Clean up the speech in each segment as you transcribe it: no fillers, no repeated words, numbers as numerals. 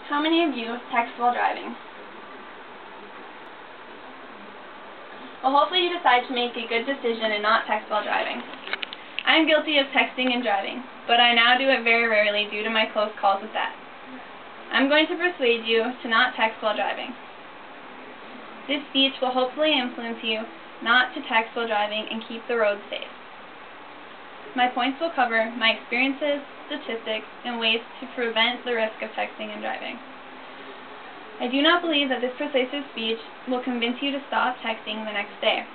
How many of you text while driving? Well, hopefully you decide to make a good decision and not text while driving. I am guilty of texting and driving, but I now do it very rarely due to my close calls with that. I'm going to persuade you to not text while driving. This speech will hopefully influence you not to text while driving and keep the road safe. My points will cover my experiences, statistics, and ways to prevent the risk of texting and driving. I do not believe that this persuasive speech will convince you to stop texting the next day.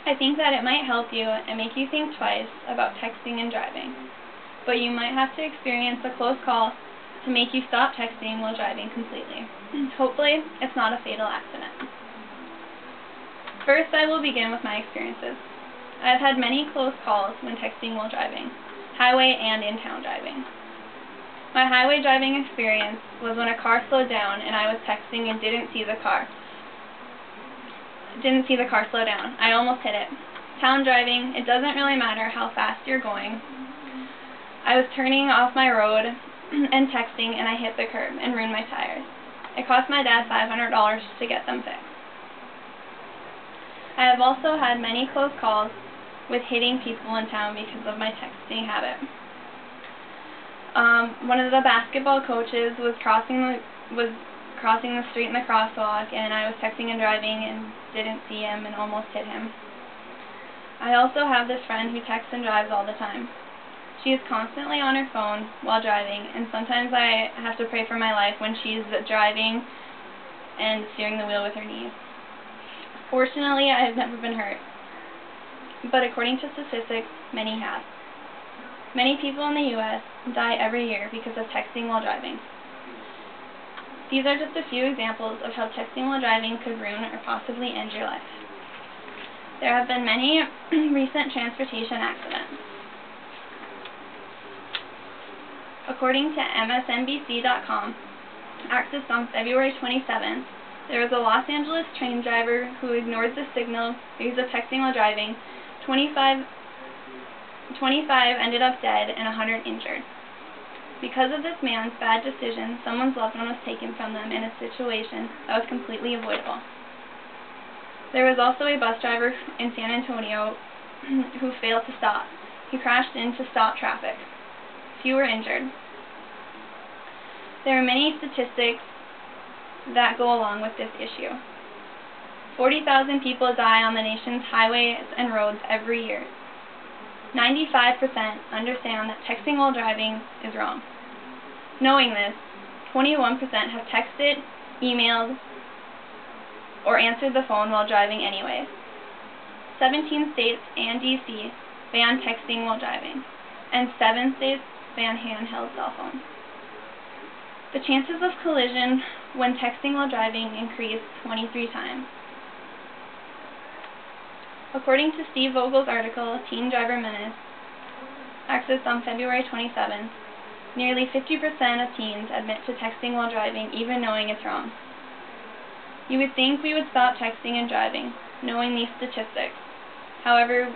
I think that it might help you and make you think twice about texting and driving, but you might have to experience a close call to make you stop texting while driving completely. Hopefully, it's not a fatal accident. First, I will begin with my experiences. I have had many close calls when texting while driving, highway and in-town driving. My highway driving experience was when a car slowed down and I was texting and didn't see the car slow down. I almost hit it. Town driving, it doesn't really matter how fast you're going. I was turning off my road and texting and I hit the curb and ruined my tires. It cost my dad $500 to get them fixed. I have also had many close calls with hitting people in town because of my texting habit. One of the basketball coaches was crossing the street in the crosswalk, and I was texting and driving and didn't see him and almost hit him. I also have this friend who texts and drives all the time. She is constantly on her phone while driving, and sometimes I have to pray for my life when she's driving and steering the wheel with her knees. Fortunately, I have never been hurt, but according to statistics, many have. Many people in the U.S. die every year because of texting while driving. These are just a few examples of how texting while driving could ruin or possibly end your life. There have been many recent transportation accidents. According to MSNBC.com, accessed on February 27th, there was a Los Angeles train driver who ignored the signal because of texting while driving. 25 ended up dead and 100 injured. Because of this man's bad decision, someone's loved one was taken from them in a situation that was completely avoidable. There was also a bus driver in San Antonio who failed to stop. He crashed in to stop traffic. Few were injured. There are many statistics that go along with this issue. 40,000 people die on the nation's highways and roads every year. 95% understand that texting while driving is wrong. Knowing this, 21% have texted, emailed, or answered the phone while driving anyways. 17 states and D.C. ban texting while driving, and 7 states ban handheld cell phones. The chances of collision when texting while driving increased 23 times. According to Steve Vogel's article, Teen Driver Menace, accessed on February 27th, nearly 50% of teens admit to texting while driving, even knowing it's wrong. You would think we would stop texting and driving, knowing these statistics. However,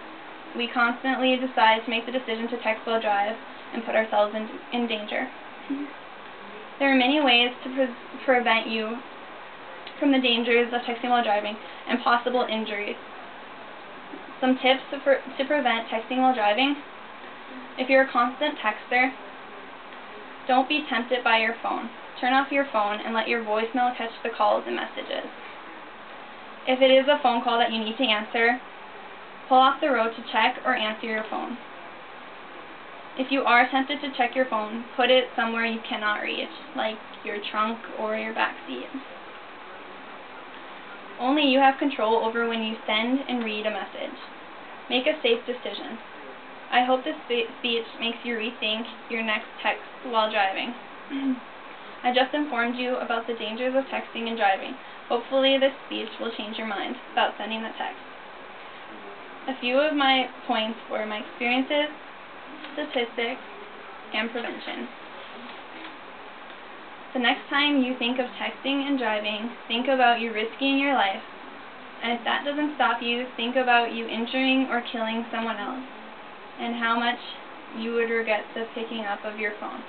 we constantly decide to make the decision to text while drive and put ourselves in danger. There are many ways to prevent you from the dangers of texting while driving and possible injuries. Some tips to prevent texting while driving. If you're a constant texter, don't be tempted by your phone. Turn off your phone and let your voicemail catch the calls and messages. If it is a phone call that you need to answer, pull off the road to check or answer your phone. If you are tempted to check your phone, put it somewhere you cannot reach, like your trunk or your back seat. Only you have control over when you send and read a message. Make a safe decision. I hope this speech makes you rethink your next text while driving. I just informed you about the dangers of texting and driving. Hopefully this speech will change your mind about sending the text. A few of my points were my experiences, statistics, and prevention. The next time you think of texting and driving, think about you risking your life. And if that doesn't stop you, think about you injuring or killing someone else, and how much you would regret the picking up of your phone.